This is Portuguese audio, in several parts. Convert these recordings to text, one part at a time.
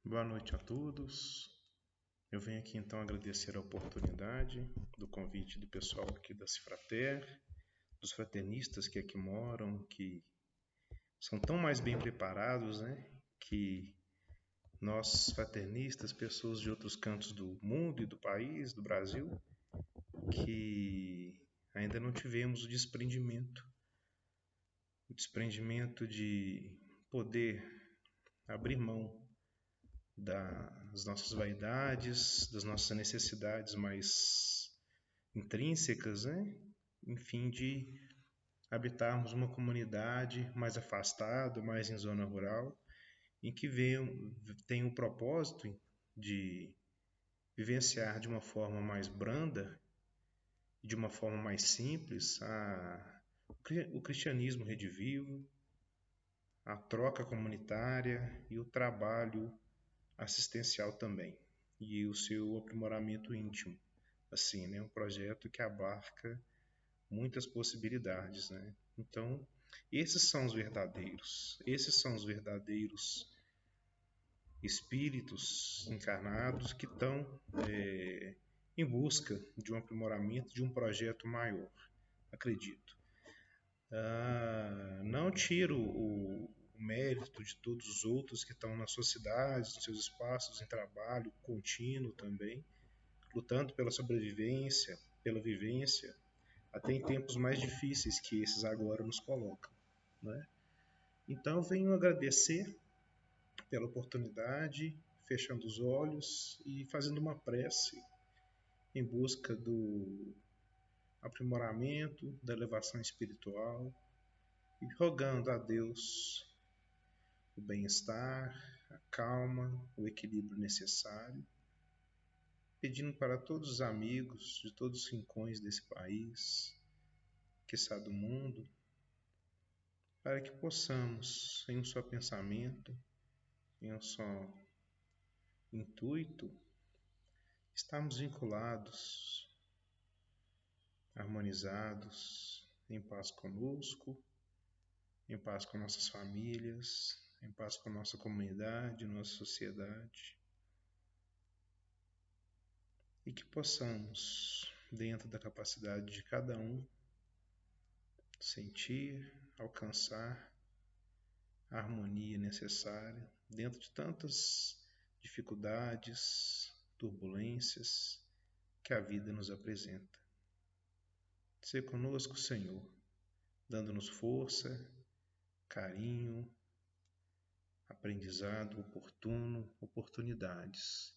Boa noite a todos. Eu venho aqui então agradecer a oportunidade do convite do pessoal aqui da Cifrater, dos fraternistas que aqui moram, que são tão mais bem preparados, né, que nós fraternistas, pessoas de outros cantos do mundo e do país, do Brasil, que ainda não tivemos o desprendimento de poder abrir mão das nossas vaidades, das nossas necessidades mais intrínsecas, né? Enfim, de habitarmos uma comunidade mais afastada, mais em zona rural, em que tem o propósito de vivenciar de uma forma mais branda, de uma forma mais simples, o cristianismo redivivo, a troca comunitária e o trabalho assistencial também, e o seu aprimoramento íntimo. Assim, né? Um projeto que abarca muitas possibilidades, né? Então, esses são os verdadeiros espíritos encarnados que estão em busca de um aprimoramento, de um projeto maior, acredito. Não tiro o mérito de todos os outros que estão nas suas cidades, nos seus espaços, em trabalho contínuo também, lutando pela sobrevivência, pela vivência, até em tempos mais difíceis que esses agora nos colocam, né? Então eu venho agradecer pela oportunidade, fechando os olhos e fazendo uma prece em busca do aprimoramento, da elevação espiritual e rogando a Deus o bem-estar, a calma, o equilíbrio necessário, pedindo para todos os amigos de todos os rincões desse país, quiçá do mundo, para que possamos, em um só pensamento, em um só intuito, estarmos vinculados, harmonizados, em paz conosco, em paz com nossas famílias, em paz com nossa comunidade, nossa sociedade, e que possamos, dentro da capacidade de cada um, sentir, alcançar a harmonia necessária dentro de tantas dificuldades, turbulências que a vida nos apresenta. Ser conosco, Senhor, dando-nos força, carinho, aprendizado oportuno, oportunidades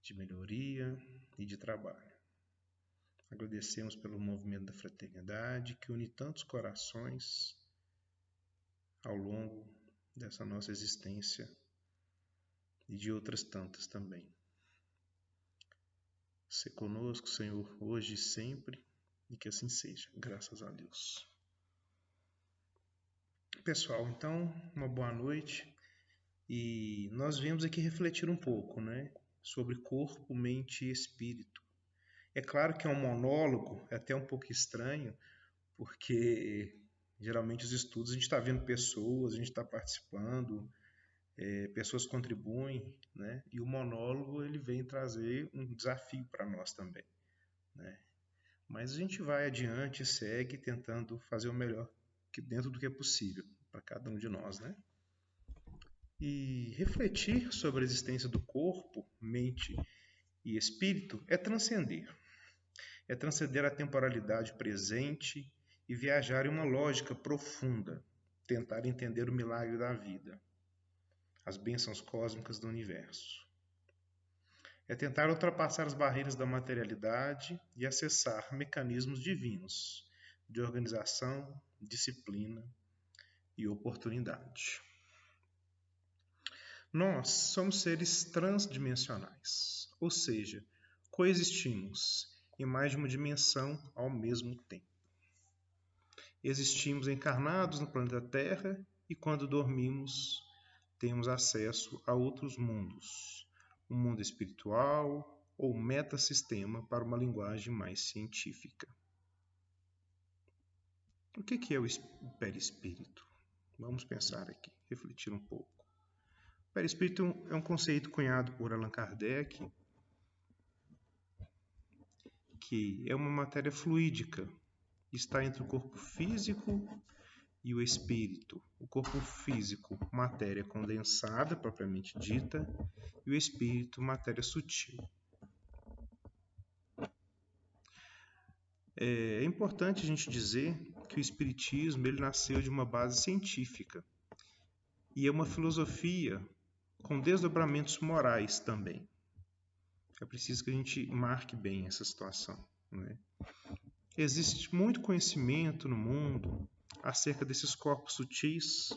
de melhoria e de trabalho. Agradecemos pelo movimento da fraternidade que une tantos corações ao longo dessa nossa existência e de outras tantas também. Ser conosco, Senhor, hoje e sempre, e que assim seja, graças a Deus. Pessoal, então, uma boa noite, e nós viemos aqui refletir um pouco, né, sobre corpo, mente e espírito. É claro que é um monólogo, é até um pouco estranho, porque geralmente os estudos a gente está vendo pessoas, a gente está participando, pessoas contribuem, né? E o monólogo ele vem trazer um desafio para nós também, né? Mas a gente vai adiante, segue tentando fazer o melhor dentro do que é possível para cada um de nós, né? E refletir sobre a existência do corpo, mente e espírito é transcender. É transcender a temporalidade presente e viajar em uma lógica profunda, tentar entender o milagre da vida, as bênçãos cósmicas do universo. É tentar ultrapassar as barreiras da materialidade e acessar mecanismos divinos de organização, disciplina e oportunidade. Nós somos seres transdimensionais, ou seja, coexistimos em mais de uma dimensão ao mesmo tempo. Existimos encarnados no planeta Terra e quando dormimos temos acesso a outros mundos, um mundo espiritual ou metasistema para uma linguagem mais científica. O que é o perispírito? Vamos pensar aqui, refletir um pouco. perispírito é um conceito cunhado por Allan Kardec, que é uma matéria fluídica, está entre o corpo físico e o espírito. O corpo físico, matéria condensada, propriamente dita, e o espírito, matéria sutil. É importante a gente dizer que o espiritismo ele nasceu de uma base científica e é uma filosofia com desdobramentos morais também. É preciso que a gente marque bem essa situação, né? Existe muito conhecimento no mundo acerca desses corpos sutis,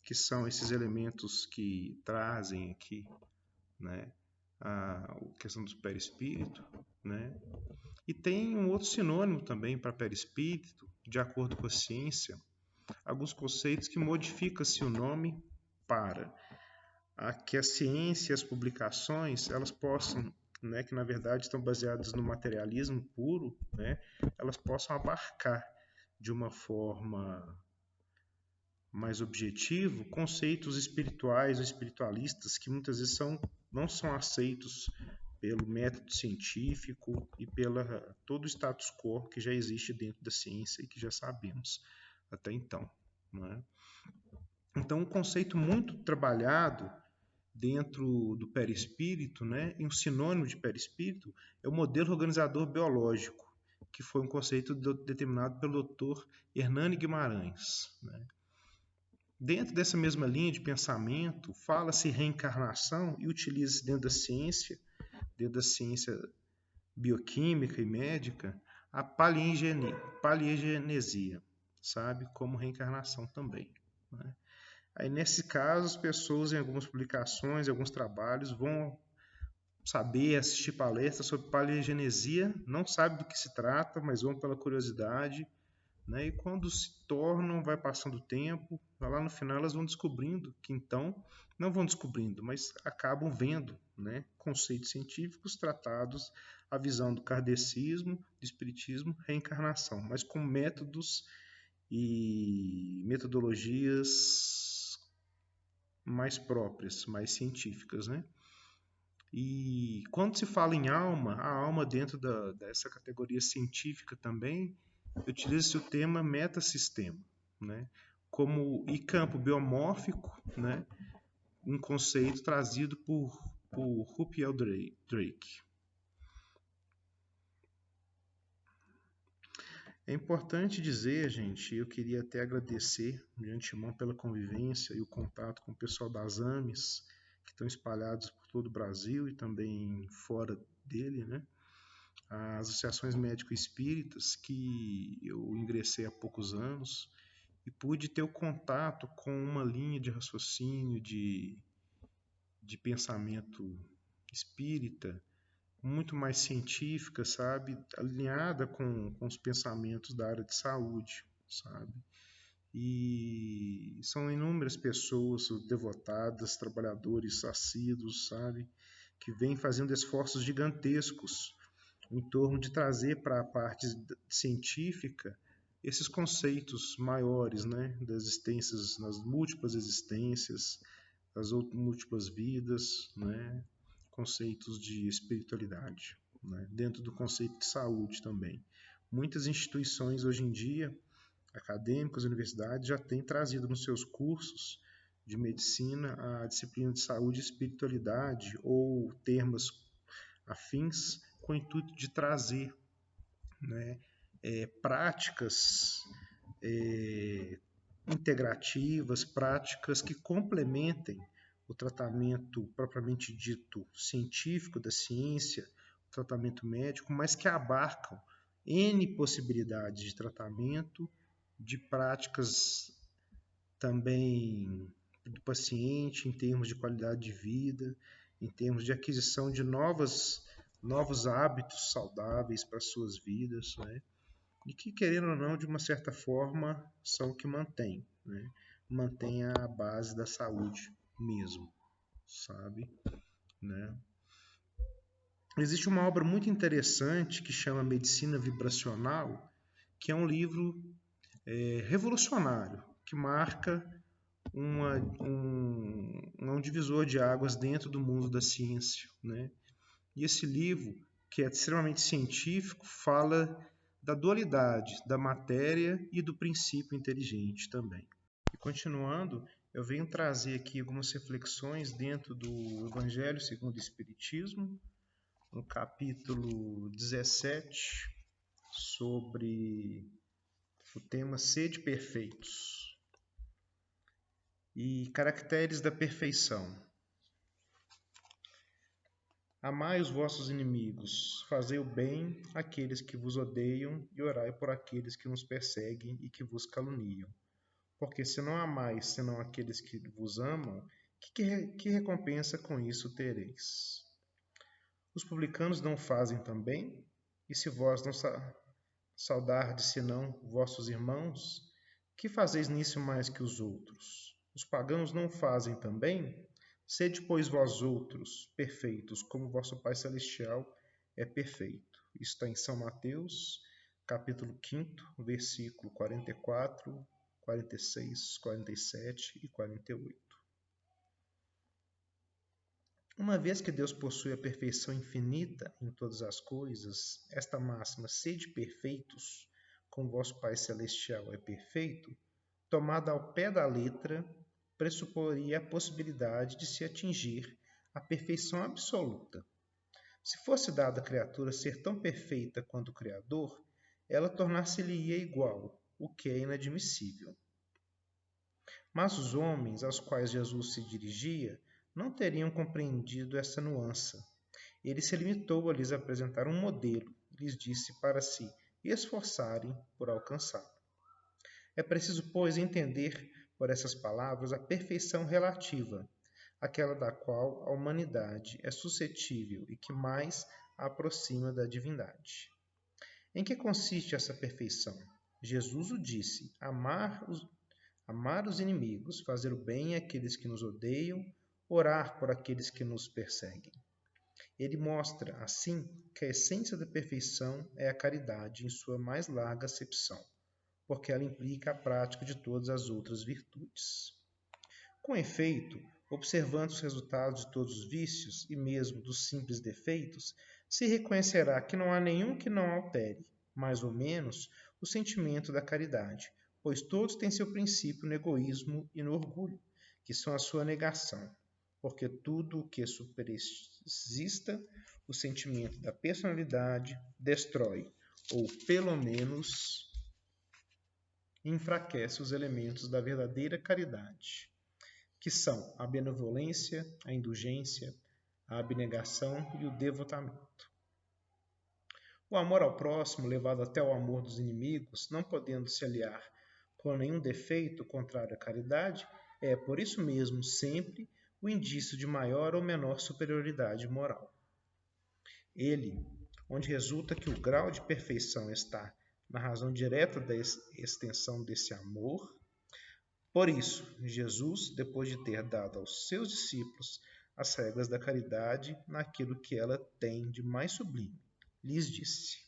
que são esses elementos que trazem aqui, né, a questão do perispírito, né? E tem um outro sinônimo também para perispírito, de acordo com a ciência, alguns conceitos que modifica-se o nome para que a ciência e as publicações elas possam, né, que na verdade estão baseadas no materialismo puro, né, elas possam abarcar de uma forma mais objetiva conceitos espirituais ou espiritualistas que muitas vezes não são aceitos pelo método científico e pela todo o status quo que já existe dentro da ciência e que já sabemos até então, né? Então, um conceito muito trabalhado dentro do perispírito, né, e um sinônimo de perispírito é o modelo organizador biológico, que foi um conceito determinado pelo Dr. Hernani Guimarães, né? Dentro dessa mesma linha de pensamento, fala-se reencarnação e utiliza-se dentro da ciência bioquímica e médica, a paliegenesia, sabe, como reencarnação também, né? Aí, nesse caso, as pessoas, em algumas publicações, em alguns trabalhos, vão saber, assistir palestras sobre paleogenesia, não sabem do que se trata, mas vão pela curiosidade, né? E quando se tornam, vai passando o tempo, lá no final elas vão descobrindo que então, não vão descobrindo, mas acabam vendo, né, conceitos científicos tratados a visão do kardecismo, do espiritismo, reencarnação, mas com métodos e metodologias mais próprias, mais científicas, né? E quando se fala em alma, a alma dentro dessa categoria científica também utiliza-se o tema metasistema, né? Como e campo biomórfico, né? Um conceito trazido por Rupiel Drake. É importante dizer, gente, eu queria até agradecer de antemão pela convivência e o contato com o pessoal das AMES, que estão espalhados por todo o Brasil e também fora dele, né? As associações médico-espíritas, que eu ingressei há poucos anos e pude ter o contato com uma linha de raciocínio, de pensamento espírita, muito mais científica, sabe? Alinhada com os pensamentos da área de saúde, sabe? E são inúmeras pessoas devotadas, trabalhadores assíduos, sabe? Que vêm fazendo esforços gigantescos em torno de trazer para a parte científica esses conceitos maiores, né? Das existências, nas múltiplas existências, das múltiplas vidas, né? Conceitos de espiritualidade, né? Dentro do conceito de saúde também. Muitas instituições hoje em dia, acadêmicas, universidades, já têm trazido nos seus cursos de medicina a disciplina de saúde e espiritualidade ou termos afins com o intuito de trazer, né, práticas integrativas, práticas que complementem o tratamento propriamente dito científico da ciência, o tratamento médico, mas que abarcam N possibilidades de tratamento, de práticas também do paciente em termos de qualidade de vida, em termos de aquisição de novos hábitos saudáveis para suas vidas, né? E que, querendo ou não, de uma certa forma, são o que mantém, né? Mantém a base da saúde mesmo, sabe? Né? Existe uma obra muito interessante que chama Medicina Vibracional, que é um livro revolucionário, que marca uma um divisor de águas dentro do mundo da ciência, né? E esse livro, que é extremamente científico, fala da dualidade da matéria e do princípio inteligente também. E continuando, eu venho trazer aqui algumas reflexões dentro do Evangelho segundo o Espiritismo, no capítulo 17, sobre o tema Sede Perfeitos e caracteres da perfeição. Amai os vossos inimigos, fazei o bem àqueles que vos odeiam e orai por aqueles que nos perseguem e que vos caluniam. Porque se não amais senão aqueles que vos amam, que recompensa com isso tereis? Os publicanos não fazem também? E se vós não saudardes senão vossos irmãos, que fazeis nisso mais que os outros? Os pagãos não fazem também? Sede, pois, vós outros perfeitos, como vosso Pai Celestial é perfeito. Isso está em São Mateus, capítulo 5, versículo 44, 46, 47 e 48. Uma vez que Deus possui a perfeição infinita em todas as coisas, esta máxima, sede perfeitos, como vosso Pai Celestial é perfeito, tomada ao pé da letra, pressuporia a possibilidade de se atingir a perfeição absoluta. Se fosse dada à criatura ser tão perfeita quanto o Criador, ela tornar-se-lhe-ia igual, o que é inadmissível. Mas os homens aos quais Jesus se dirigia não teriam compreendido essa nuance. Ele se limitou a lhes apresentar um modelo e lhes disse para se esforçarem por alcançá-lo. É preciso, pois, entender por essas palavras a perfeição relativa, aquela da qual a humanidade é suscetível e que mais a aproxima da divindade. Em que consiste essa perfeição? Jesus o disse: amar os inimigos, fazer o bem àqueles que nos odeiam, orar por aqueles que nos perseguem. Ele mostra, assim, que a essência da perfeição é a caridade em sua mais larga acepção, porque ela implica a prática de todas as outras virtudes. Com efeito, observando os resultados de todos os vícios e mesmo dos simples defeitos, se reconhecerá que não há nenhum que não altere, mais ou menos, o sentimento da caridade, pois todos têm seu princípio no egoísmo e no orgulho, que são a sua negação, porque tudo o que superexista o sentimento da personalidade destrói, ou pelo menos enfraquece os elementos da verdadeira caridade, que são a benevolência, a indulgência, a abnegação e o devotamento. O amor ao próximo, levado até o amor dos inimigos, não podendo se aliar com nenhum defeito contrário à caridade, é, por isso mesmo, sempre o indício de maior ou menor superioridade moral. Ele, onde resulta que o grau de perfeição está na razão direta da extensão desse amor. Por isso, Jesus, depois de ter dado aos seus discípulos as regras da caridade naquilo que ela tem de mais sublime, lhes disse: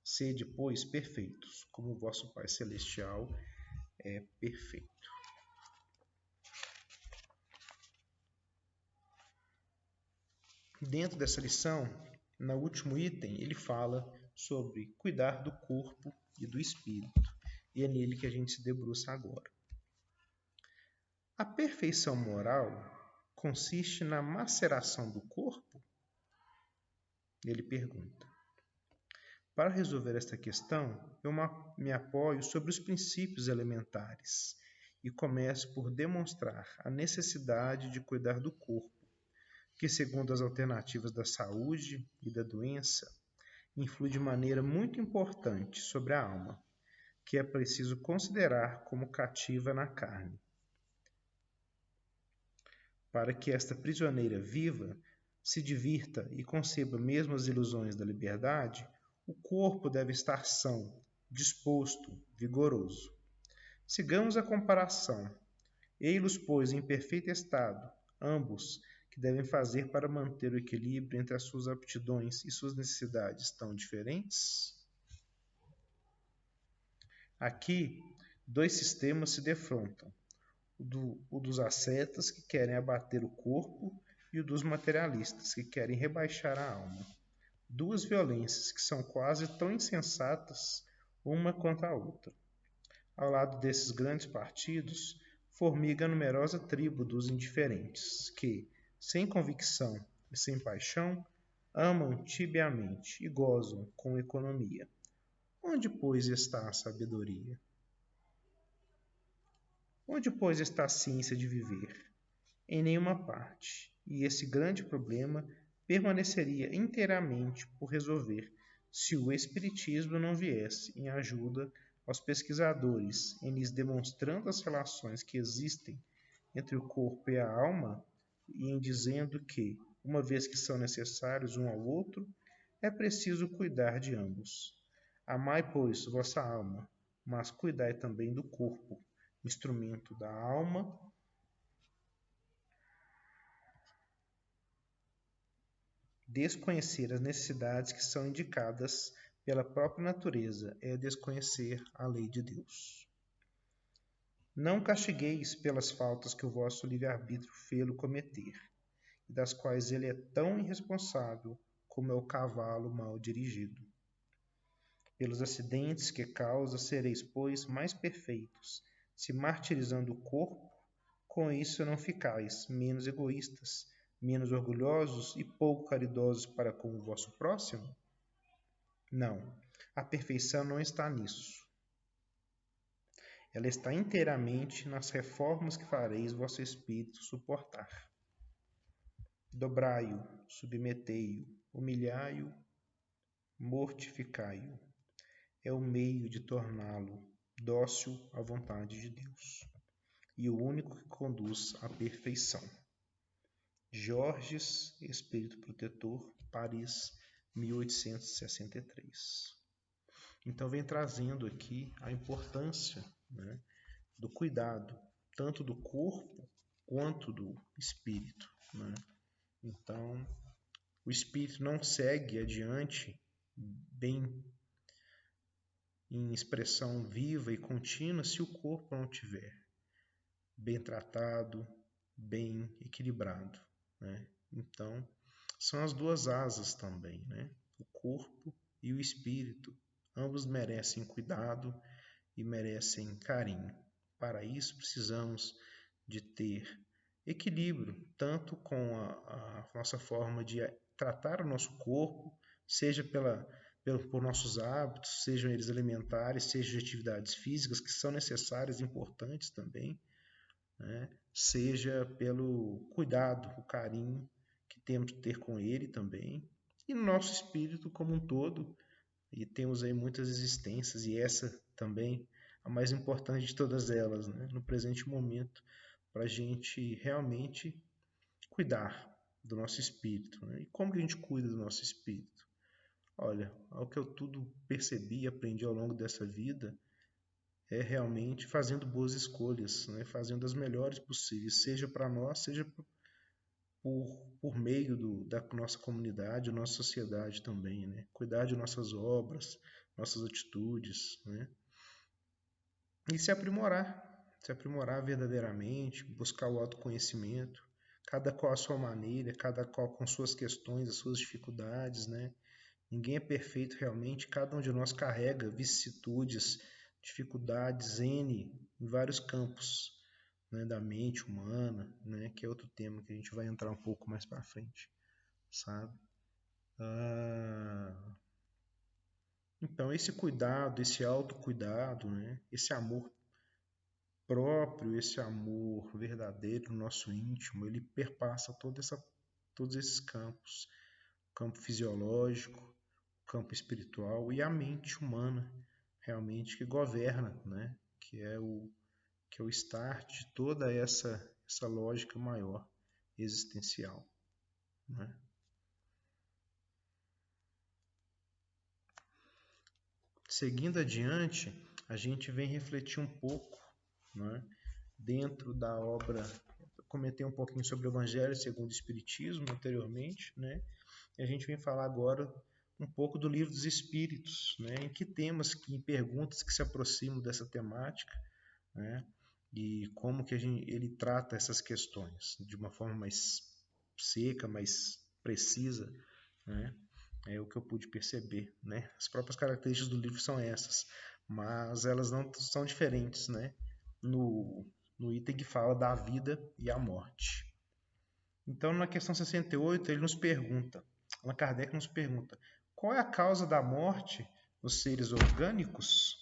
sede, pois, perfeitos, como o vosso Pai Celestial é perfeito. Dentro dessa lição, no último item, ele fala sobre cuidar do corpo e do espírito, e é nele que a gente se debruça agora. A perfeição moral consiste na maceração do corpo? Ele pergunta. Para resolver esta questão, eu me apoio sobre os princípios elementares e começo por demonstrar a necessidade de cuidar do corpo, que, segundo as alternativas da saúde e da doença, influi de maneira muito importante sobre a alma, que é preciso considerar como cativa na carne. Para que esta prisioneira viva, se divirta e conceba mesmo as ilusões da liberdade, o corpo deve estar são, disposto, vigoroso. Sigamos a comparação. Ei-los, pois, em perfeito estado, ambos, que devem fazer para manter o equilíbrio entre as suas aptidões e suas necessidades tão diferentes? Aqui, dois sistemas se defrontam. o dos ascetas, que querem abater o corpo, e o dos materialistas, que querem rebaixar a alma. Duas violências que são quase tão insensatas uma quanto a outra. Ao lado desses grandes partidos, formiga a numerosa tribo dos indiferentes, que, sem convicção e sem paixão, amam tibiamente e gozam com economia. Onde, pois, está a sabedoria? Onde, pois, está a ciência de viver? Em nenhuma parte. E esse grande problema permaneceria inteiramente por resolver se o Espiritismo não viesse em ajuda aos pesquisadores em lhes demonstrando as relações que existem entre o corpo e a alma e em dizendo que, uma vez que são necessários um ao outro, é preciso cuidar de ambos. Amai, pois, vossa alma, mas cuidai também do corpo, instrumento da alma. Desconhecer as necessidades que são indicadas pela própria natureza é desconhecer a lei de Deus. Não castigueis pelas faltas que o vosso livre-arbítrio fê-lo cometer, e das quais ele é tão irresponsável como é o cavalo mal dirigido. Pelos acidentes que causa, sereis, pois, mais perfeitos, se martirizando o corpo, com isso não ficais menos egoístas, menos orgulhosos e pouco caridosos para com o vosso próximo? Não, a perfeição não está nisso. Ela está inteiramente nas reformas que fareis vosso espírito suportar. Dobrai-o, submetei-o, humilhai-o, mortificai-o. É o meio de torná-lo dócil à vontade de Deus, e o único que conduz à perfeição. Georges, Espírito Protetor, Paris, 1863. Então vem trazendo aqui a importância, né, do cuidado, tanto do corpo quanto do espírito, né? Então, o espírito não segue adiante bem em expressão viva e contínua se o corpo não tiver bem tratado, bem equilibrado, né? Então, são as duas asas também, né? O corpo e o espírito. Ambos merecem cuidado e merecem carinho. Para isso, precisamos de ter equilíbrio, tanto com a nossa forma de tratar o nosso corpo, seja por nossos hábitos, sejam eles alimentares, sejam de atividades físicas, que são necessárias e importantes também, né? Seja pelo cuidado, o carinho que temos que ter com ele também, e no nosso espírito como um todo. E temos aí muitas existências, e essa também a mais importante de todas elas, né? No presente momento, para a gente realmente cuidar do nosso espírito, né? E como que a gente cuida do nosso espírito? Olha, ao que eu tudo percebi e aprendi ao longo dessa vida, é realmente fazendo boas escolhas, né? Fazendo as melhores possíveis, seja para nós, seja por meio da nossa comunidade, nossa sociedade também, né? Cuidar de nossas obras, nossas atitudes, né? E se aprimorar verdadeiramente, buscar o autoconhecimento, cada qual a sua maneira, cada qual com suas questões, as suas dificuldades, né? Ninguém é perfeito realmente, cada um de nós carrega vicissitudes, dificuldades N em vários campos, né, da mente humana, né, que é outro tema que a gente vai entrar um pouco mais para frente, sabe? Então, esse cuidado, esse autocuidado, né, esse amor próprio, esse amor verdadeiro no nosso íntimo, ele perpassa todos esses campos, o campo fisiológico, o campo espiritual e a mente humana, realmente que governa, né, que é o start de toda essa lógica maior existencial, né? Seguindo adiante, a gente vem refletir um pouco, né, dentro da obra. Eu comentei um pouquinho sobre o Evangelho segundo o Espiritismo anteriormente, né? E a gente vem falar agora um pouco do Livro dos Espíritos, né? Em que temas, em perguntas que se aproximam dessa temática, né? e como que ele trata essas questões de uma forma mais seca, mais precisa, né? É o que eu pude perceber, né? As próprias características do livro são essas, mas elas não são diferentes, né? No item que fala da vida e a morte. Então, na questão 68, Allan Kardec nos pergunta, qual é a causa da morte nos seres orgânicos?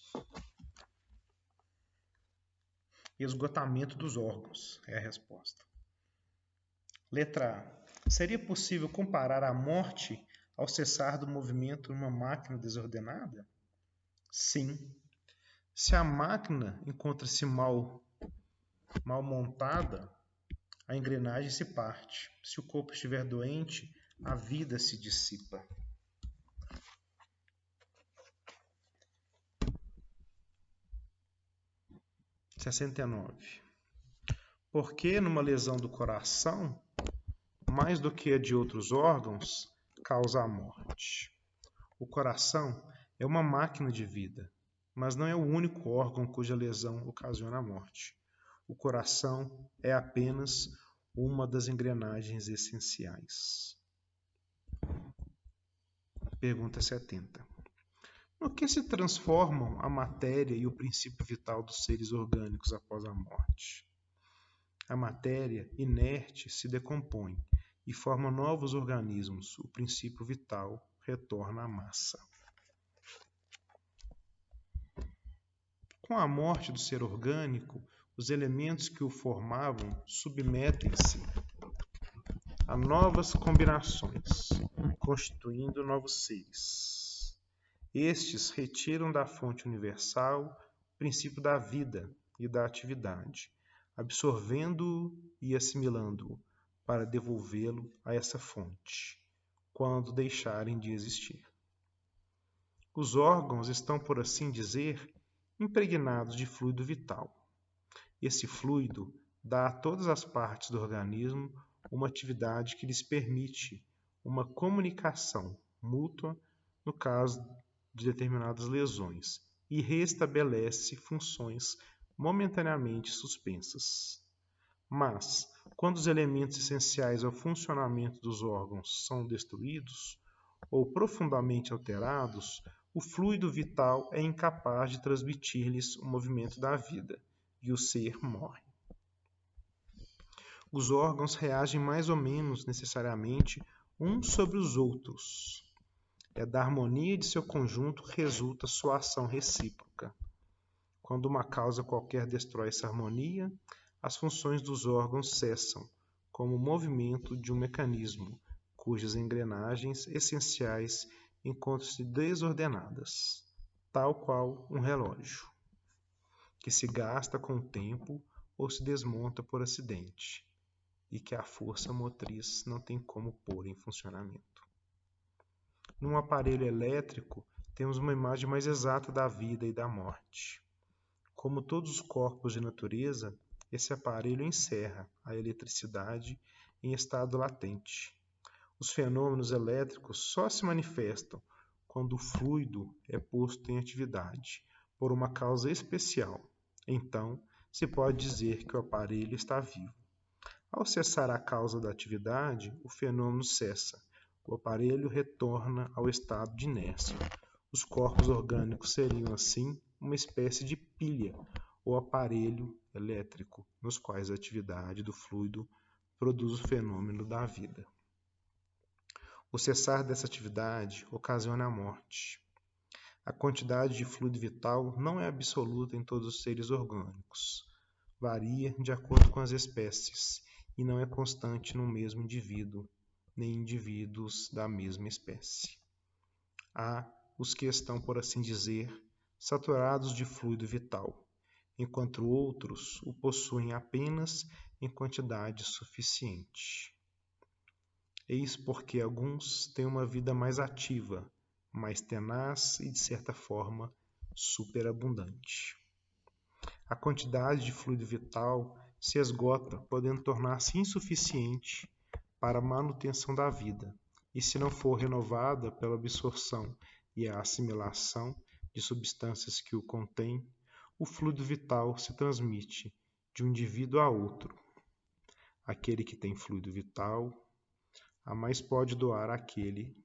Esgotamento dos órgãos, é a resposta. Letra A. Seria possível comparar a morte ao cessar do movimento numa máquina desordenada? Sim. Se a máquina encontra-se mal montada, a engrenagem se parte. Se o corpo estiver doente, a vida se dissipa. / 69. Porque numa lesão do coração, mais do que a de outros órgãos, causa a morte. O coração é uma máquina de vida, mas não é o único órgão cuja lesão ocasiona a morte. O coração é apenas uma das engrenagens essenciais. Pergunta 70. No que se transformam a matéria e o princípio vital dos seres orgânicos após a morte? A matéria inerte se decompõe e forma novos organismos. O princípio vital retorna à massa. Com a morte do ser orgânico, os elementos que o formavam submetem-se a novas combinações, constituindo novos seres. Estes retiram da fonte universal o princípio da vida e da atividade, absorvendo-o e assimilando-o, para devolvê-lo a essa fonte, quando deixarem de existir. Os órgãos estão, por assim dizer, impregnados de fluido vital. Esse fluido dá a todas as partes do organismo uma atividade que lhes permite uma comunicação mútua no caso de determinadas lesões e restabelece funções momentaneamente suspensas. Mas, quando os elementos essenciais ao funcionamento dos órgãos são destruídos ou profundamente alterados, o fluido vital é incapaz de transmitir-lhes o movimento da vida e o ser morre. Os órgãos reagem mais ou menos necessariamente uns sobre os outros. É da harmonia de seu conjunto que resulta sua ação recíproca. Quando uma causa qualquer destrói essa harmonia, as funções dos órgãos cessam, como o movimento de um mecanismo, cujas engrenagens essenciais encontram-se desordenadas, tal qual um relógio, que se gasta com o tempo ou se desmonta por acidente, e que a força motriz não tem como pôr em funcionamento. Num aparelho elétrico, temos uma imagem mais exata da vida e da morte. Como todos os corpos de natureza, esse aparelho encerra a eletricidade em estado latente. Os fenômenos elétricos só se manifestam quando o fluido é posto em atividade, por uma causa especial. Então, se pode dizer que o aparelho está vivo. Ao cessar a causa da atividade, o fenômeno cessa. O aparelho retorna ao estado de inércia. Os corpos orgânicos seriam, assim, uma espécie de pilha ou aparelho elétrico, nos quais a atividade do fluido produz o fenômeno da vida. O cessar dessa atividade ocasiona a morte. A quantidade de fluido vital não é absoluta em todos os seres orgânicos. Varia de acordo com as espécies e não é constante no mesmo indivíduo, nem indivíduos da mesma espécie. Há os que estão, por assim dizer, saturados de fluido vital, enquanto outros o possuem apenas em quantidade suficiente. Eis porque alguns têm uma vida mais ativa, mais tenaz e, de certa forma, superabundante. A quantidade de fluido vital se esgota, podendo tornar-se insuficiente para a manutenção da vida, e se não for renovada pela absorção e a assimilação de substâncias que o contêm, o fluido vital se transmite de um indivíduo a outro. Aquele que tem fluido vital, a mais pode doar àquele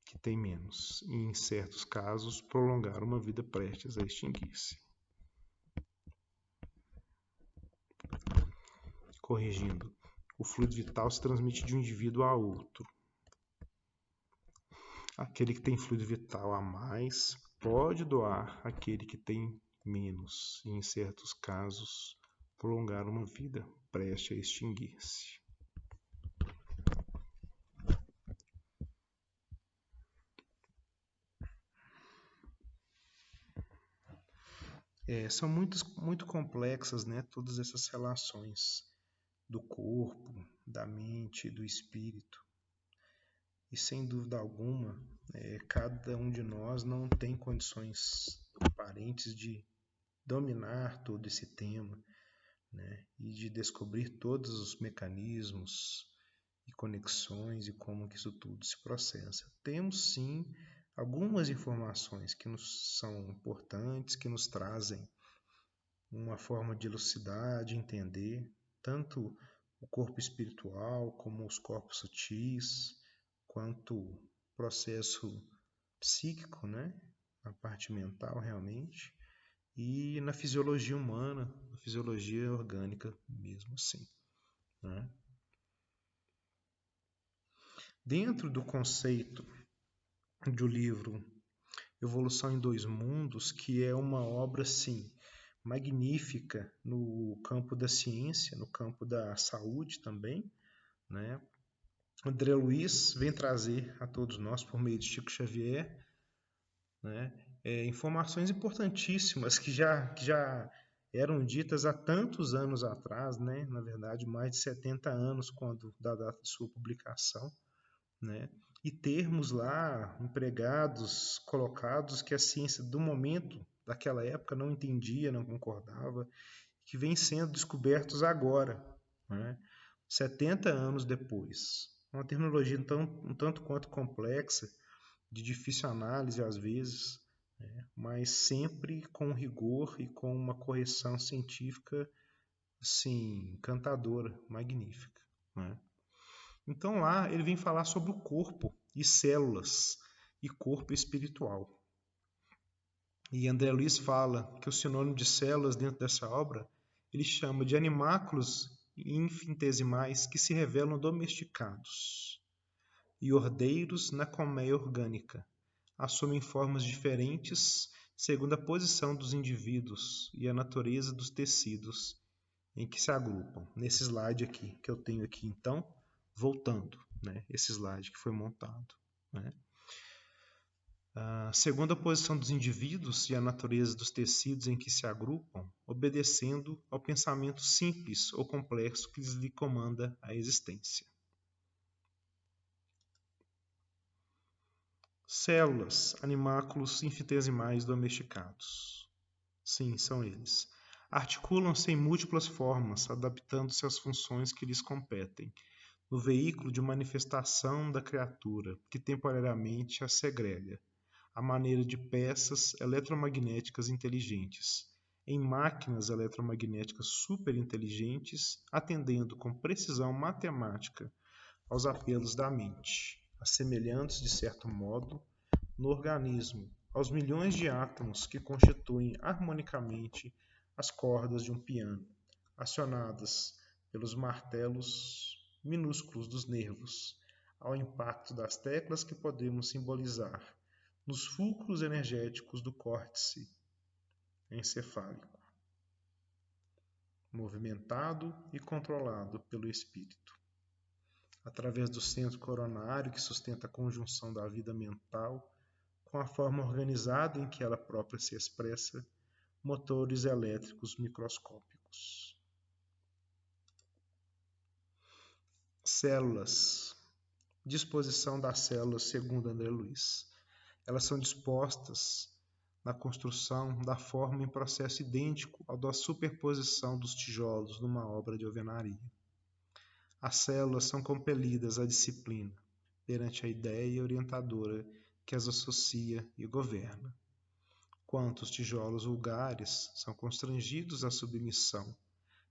que tem menos, e em certos casos prolongar uma vida prestes a extinguir-se. Corrigindo, o fluido vital se transmite de um indivíduo a outro. Aquele que tem fluido vital a mais pode doar àquele que tem menos, e em certos casos prolongar uma vida prestes a extinguir-se. São muito complexas, né, todas essas relações do corpo, da mente, do espírito. E sem dúvida alguma, cada um de nós não tem condições aparentes de dominar todo esse tema, né, e de descobrir todos os mecanismos e conexões e como que isso tudo se processa. Temos sim algumas informações que nos são importantes, que nos trazem uma forma de elucidar, de entender tanto o corpo espiritual como os corpos sutis, quanto o processo psíquico, né? A parte mental realmente, e na fisiologia humana, na fisiologia orgânica mesmo assim, né? Dentro do conceito do livro Evolução em Dois Mundos, que é uma obra, sim, magnífica no campo da ciência, no campo da saúde também, né? André Luiz vem trazer a todos nós, por meio de Chico Xavier, né, informações importantíssimas que já eram ditas há tantos anos atrás, né? Na verdade, mais de 70 anos da data de sua publicação, né? E termos lá empregados, colocados que a ciência do momento, daquela época, não entendia, não concordava, que vêm sendo descobertos agora, né? 70 anos depois. Uma terminologia um tanto quanto complexa, de difícil análise às vezes, né? Mas sempre com rigor e com uma correção científica assim, encantadora, magnífica, né? Então lá ele vem falar sobre o corpo e células e corpo espiritual. E André Luiz fala que o sinônimo de células dentro dessa obra ele chama de animáculos infinitesimais que se revelam domesticados e ordeiros na colmeia orgânica. Assumem formas diferentes segundo a posição dos indivíduos e a natureza dos tecidos em que se agrupam. Nesse slide aqui que eu tenho aqui, então, voltando, né, esse slide que foi montado, né? Segundo a posição dos indivíduos e a natureza dos tecidos em que se agrupam, obedecendo ao pensamento simples ou complexo que lhe comanda a existência. Células, animáculos infinitesimais domesticados. Sim, são eles. Articulam-se em múltiplas formas, adaptando-se às funções que lhes competem, no veículo de manifestação da criatura, que temporariamente a segrega, à maneira de peças eletromagnéticas inteligentes, em máquinas eletromagnéticas superinteligentes, atendendo com precisão matemática aos apelos da mente, assemelhantes, de certo modo, no organismo, aos milhões de átomos que constituem harmonicamente as cordas de um piano, acionadas pelos martelos minúsculos dos nervos, ao impacto das teclas que podemos simbolizar nos fulcros energéticos do córtice encefálico, movimentado e controlado pelo espírito. Através do centro coronário que sustenta a conjunção da vida mental com a forma organizada em que ela própria se expressa, motores elétricos microscópicos. Células. Disposição das células segundo André Luiz. Elas são dispostas na construção da forma em processo idêntico ao da superposição dos tijolos numa obra de alvenaria. As células são compelidas à disciplina perante a ideia orientadora que as associa e governa. quanto os tijolos vulgares são constrangidos à submissão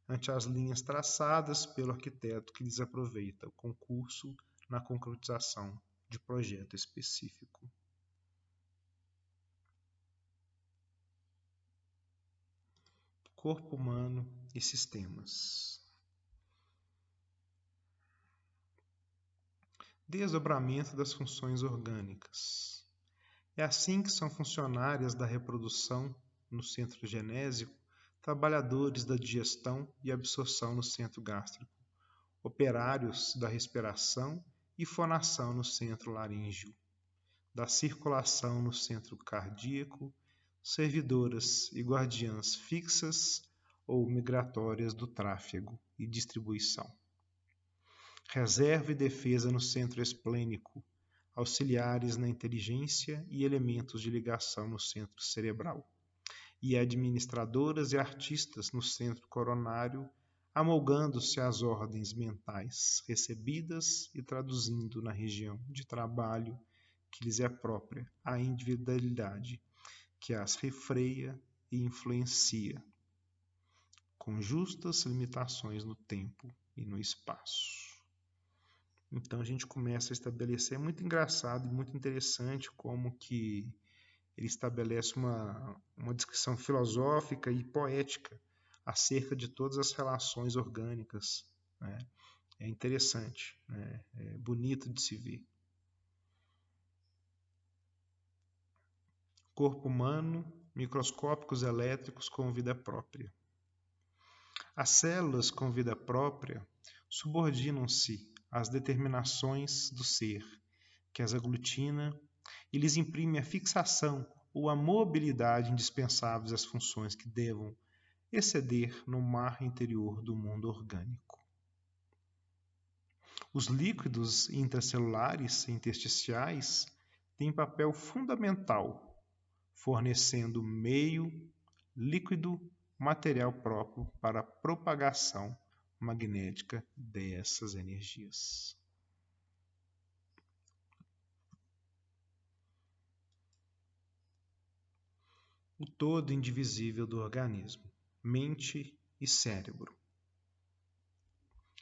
ante as linhas traçadas pelo arquiteto que lhes aproveita o concurso na concretização de projeto específico. Corpo humano e sistemas. Desdobramento das funções orgânicas. É assim que são funcionárias da reprodução no centro genésico, trabalhadores da digestão e absorção no centro gástrico, operários da respiração e fonação no centro laríngeo, da circulação no centro cardíaco, servidoras e guardiãs fixas ou migratórias do tráfego e distribuição. Reserva e defesa no centro esplênico, auxiliares na inteligência e elementos de ligação no centro cerebral, e administradoras e artistas no centro coronário, amolgando-se às ordens mentais recebidas e traduzindo na região de trabalho que lhes é própria a individualidade que as refreia e influencia, com justas limitações no tempo e no espaço. Então a gente começa a estabelecer, é muito engraçado e muito interessante como que ele estabelece uma descrição filosófica e poética acerca de todas as relações orgânicas, né? É interessante, né? É bonito de se ver. Corpo humano, microscópicos elétricos com vida própria. As células com vida própria subordinam-se às determinações do ser, que as aglutina e lhes imprime a fixação ou a mobilidade indispensáveis às funções que devam exceder no mar interior do mundo orgânico. Os líquidos intracelulares e intersticiais têm papel fundamental, fornecendo meio líquido material próprio para a propagação magnética dessas energias. O todo indivisível do organismo, mente e cérebro.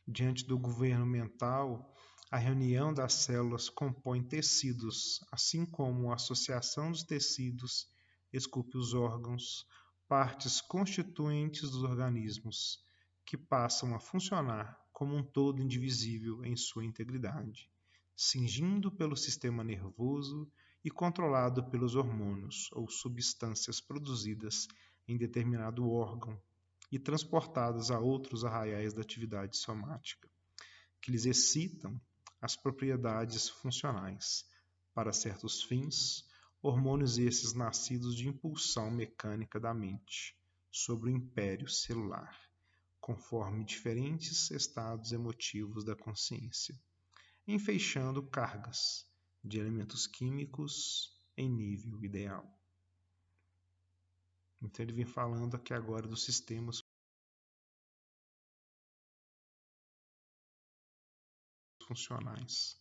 Diante do governo mental, a reunião das células compõe tecidos, assim como a associação dos tecidos esculpe os órgãos, partes constituintes dos organismos, que passam a funcionar como um todo indivisível em sua integridade, cingindo pelo sistema nervoso e controlado pelos hormônios ou substâncias produzidas em determinado órgão e transportadas a outros arraiais da atividade somática, que lhes excitam as propriedades funcionais. Para certos fins, hormônios esses nascidos de impulsão mecânica da mente sobre o império celular, conforme diferentes estados emotivos da consciência, enfeixando cargas de elementos químicos em nível ideal. Então ele vem falando aqui agora dos sistemas funcionais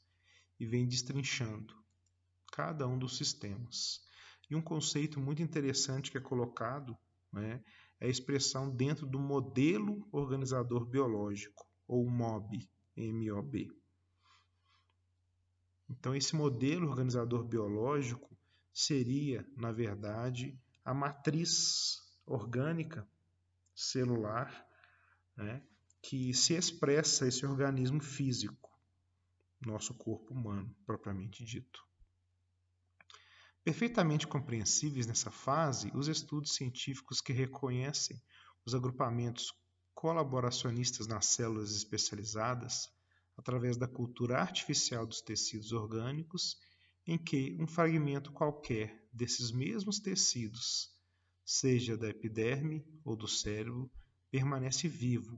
e vem destrinchando cada um dos sistemas. E um conceito muito interessante que é colocado, né, é a expressão dentro do modelo organizador biológico, ou MOB, M-O-B. Então esse modelo organizador biológico seria, na verdade, a matriz orgânica celular, né, que se expressa esse organismo físico, nosso corpo humano, propriamente dito. Perfeitamente compreensíveis nessa fase os estudos científicos que reconhecem os agrupamentos colaboracionistas nas células especializadas através da cultura artificial dos tecidos orgânicos, em que um fragmento qualquer desses mesmos tecidos, seja da epiderme ou do cérebro, permanece vivo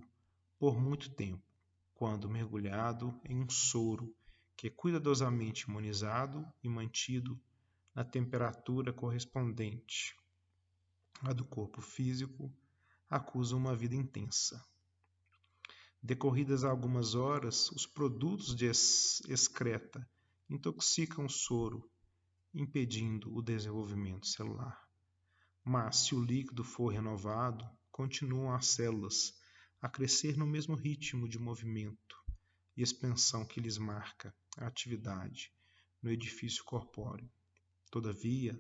por muito tempo, quando mergulhado em um soro que é cuidadosamente imunizado e mantido na temperatura correspondente à do corpo físico, acusa uma vida intensa. Decorridas algumas horas, os produtos de excreta intoxicam o soro, impedindo o desenvolvimento celular. Mas, se o líquido for renovado, continuam as células a crescer no mesmo ritmo de movimento e expansão que lhes marca a atividade no edifício corpóreo. Todavia,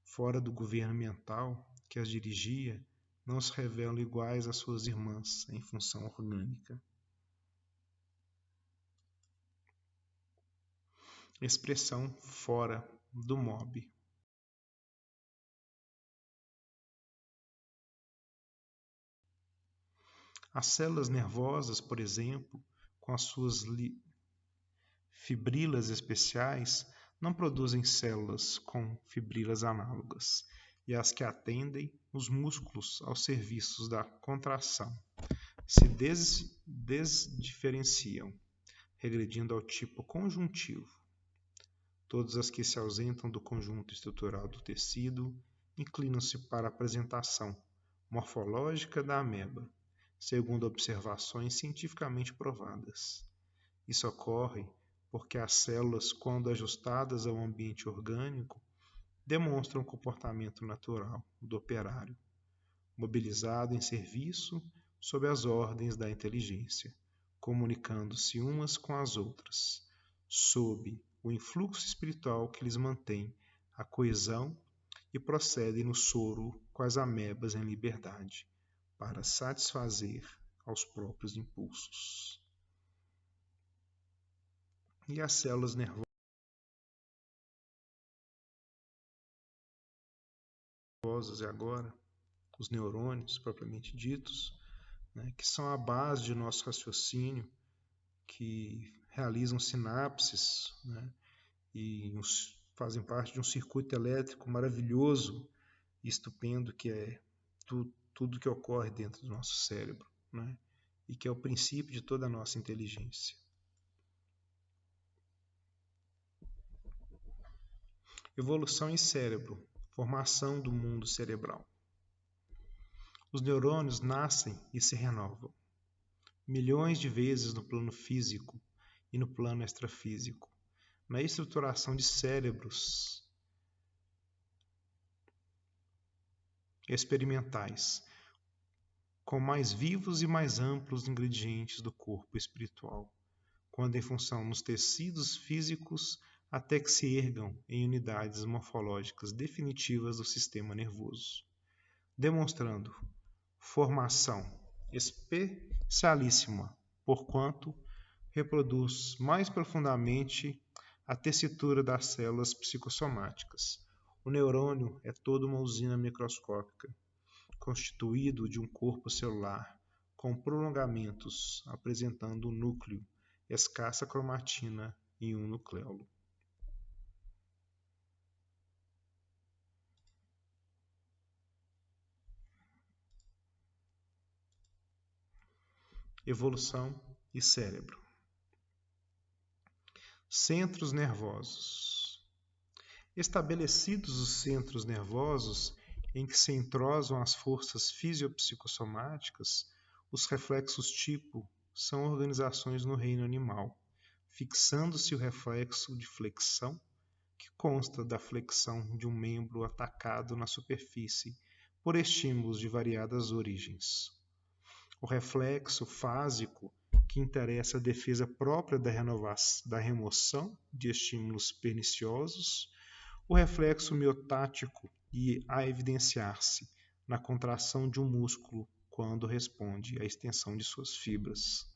fora do governo mental que as dirigia, não se revelam iguais às suas irmãs em função orgânica. Expressão fora do MOB. As células nervosas, por exemplo, com as suas fibrilas especiais, não produzem células com fibrilas análogas, e as que atendem os músculos aos serviços da contração se desdiferenciam, regredindo ao tipo conjuntivo. Todas as que se ausentam do conjunto estrutural do tecido inclinam-se para a apresentação morfológica da ameba, segundo observações cientificamente provadas. Isso ocorre porque as células, quando ajustadas ao ambiente orgânico, demonstram o comportamento natural do operário, mobilizado em serviço sob as ordens da inteligência, comunicando-se umas com as outras, sob o influxo espiritual que lhes mantém a coesão e procedem no soro com as amebas em liberdade, para satisfazer aos próprios impulsos. E as células nervosas e agora, os neurônios propriamente ditos, né, que são a base de nosso raciocínio, que realizam sinapses, né, e fazem parte de um circuito elétrico maravilhoso e estupendo que é tudo que ocorre dentro do nosso cérebro, né, e que é o princípio de toda a nossa inteligência. Evolução em cérebro, formação do mundo cerebral. Os neurônios nascem e se renovam milhões de vezes no plano físico e no plano extrafísico, na estruturação de cérebros experimentais, com mais vivos e mais amplos ingredientes do corpo espiritual, quando em função nos tecidos físicos até que se ergam em unidades morfológicas definitivas do sistema nervoso, demonstrando formação especialíssima, porquanto reproduz mais profundamente a tessitura das células psicossomáticas. O neurônio é toda uma usina microscópica, constituído de um corpo celular com prolongamentos apresentando um núcleo, escassa cromatina e um nucleolo. Evolução e cérebro. Centros nervosos. Estabelecidos os centros nervosos em que se entrosam as forças fisiopsicossomáticas, os reflexos tipo são organizações no reino animal, fixando-se o reflexo de flexão, que consta da flexão de um membro atacado na superfície por estímulos de variadas origens. O reflexo fásico, que interessa a defesa própria da remoção de estímulos perniciosos, o reflexo miotático e a evidenciar-se na contração de um músculo quando responde à extensão de suas fibras.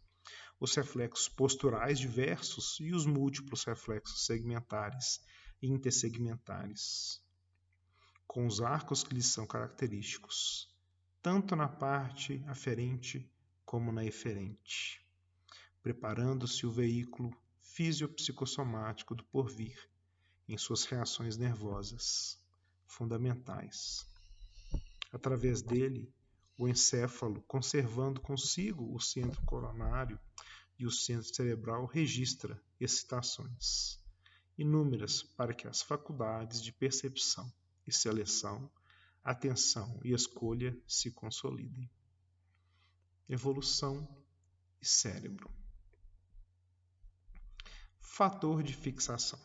Os reflexos posturais diversos e os múltiplos reflexos segmentares e intersegmentares, com os arcos que lhes são característicos, tanto na parte aferente como na eferente, preparando-se o veículo fisiopsicossomático do porvir em suas reações nervosas fundamentais. Através dele, o encéfalo, conservando consigo o centro coronário e o centro cerebral, registra excitações inúmeras para que as faculdades de percepção e seleção, atenção e escolha se consolidem. Evolução e cérebro. Fator de fixação.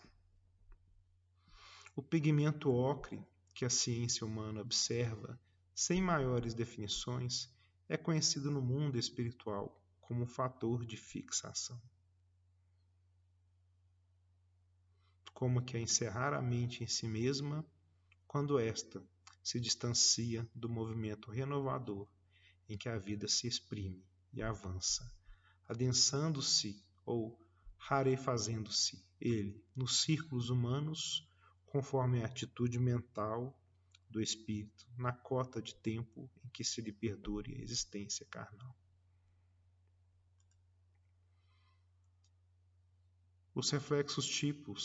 O pigmento ocre que a ciência humana observa sem maiores definições é conhecido no mundo espiritual como um fator de fixação. Como que é encerrar a mente em si mesma quando esta se distancia do movimento renovador em que a vida se exprime e avança, adensando-se ou rarefazendo-se ele nos círculos humanos conforme a atitude mental do espírito na cota de tempo em que se lhe perdure a existência carnal. Os reflexos tipo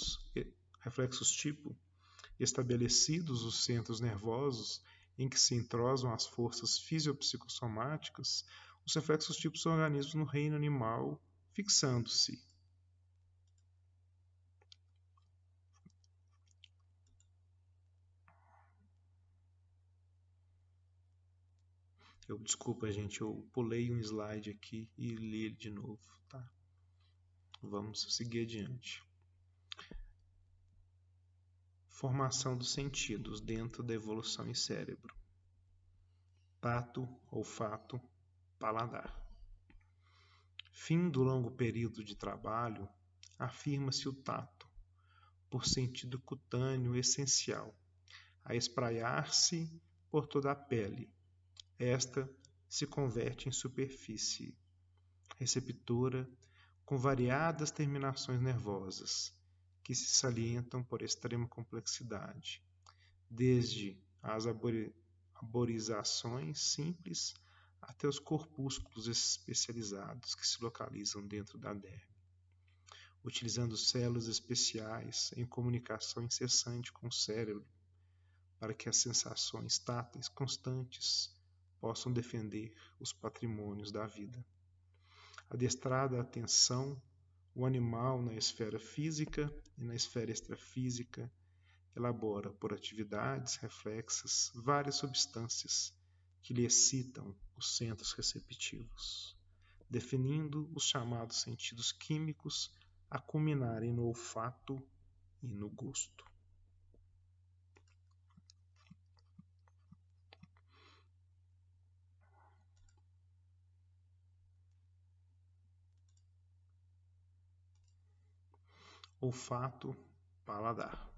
estabelecidos os centros nervosos em que se entrosam as forças fisiopsicossomáticas, os reflexos tipos são organismos no reino animal fixando-se. Desculpa, gente, eu pulei um slide aqui e li ele de novo, tá? Vamos seguir adiante. Formação dos sentidos dentro da evolução em cérebro. Tato, olfato, paladar. Fim do longo período de trabalho, afirma-se o tato, por sentido cutâneo essencial, a espraiar-se por toda a pele. Esta se converte em superfície receptora com variadas terminações nervosas, que se salientam por extrema complexidade, desde as arborizações simples até os corpúsculos especializados que se localizam dentro da derme, utilizando células especiais em comunicação incessante com o cérebro para que as sensações táteis constantes possam defender os patrimônios da vida. Adestrada a atenção, o animal na esfera física e na esfera extrafísica elabora por atividades reflexas várias substâncias que lhe excitam os centros receptivos, definindo os chamados sentidos químicos a culminarem no olfato e no gosto. Olfato, paladar.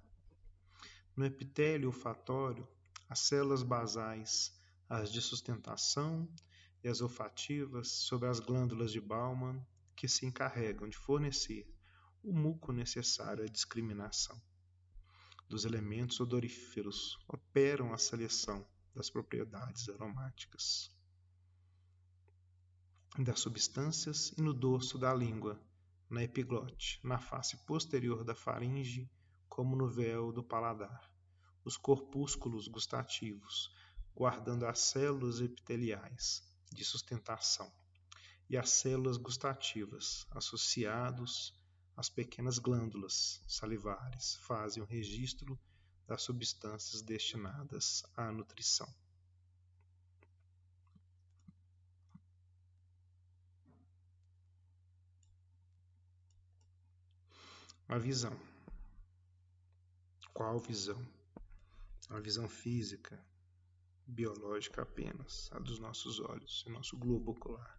No epitélio olfatório, as células basais, as de sustentação e as olfativas, sobre as glândulas de Bowman, que se encarregam de fornecer o muco necessário à discriminação dos elementos odoríferos, operam a seleção das propriedades aromáticas das substâncias e no dorso da língua, na epiglote, na face posterior da faringe, como no véu do paladar, os corpúsculos gustativos, guardando as células epiteliais de sustentação e as células gustativas, associados às pequenas glândulas salivares, fazem o registro das substâncias destinadas à nutrição. A visão. Qual visão? A visão física, biológica apenas, a dos nossos olhos, o nosso globo ocular.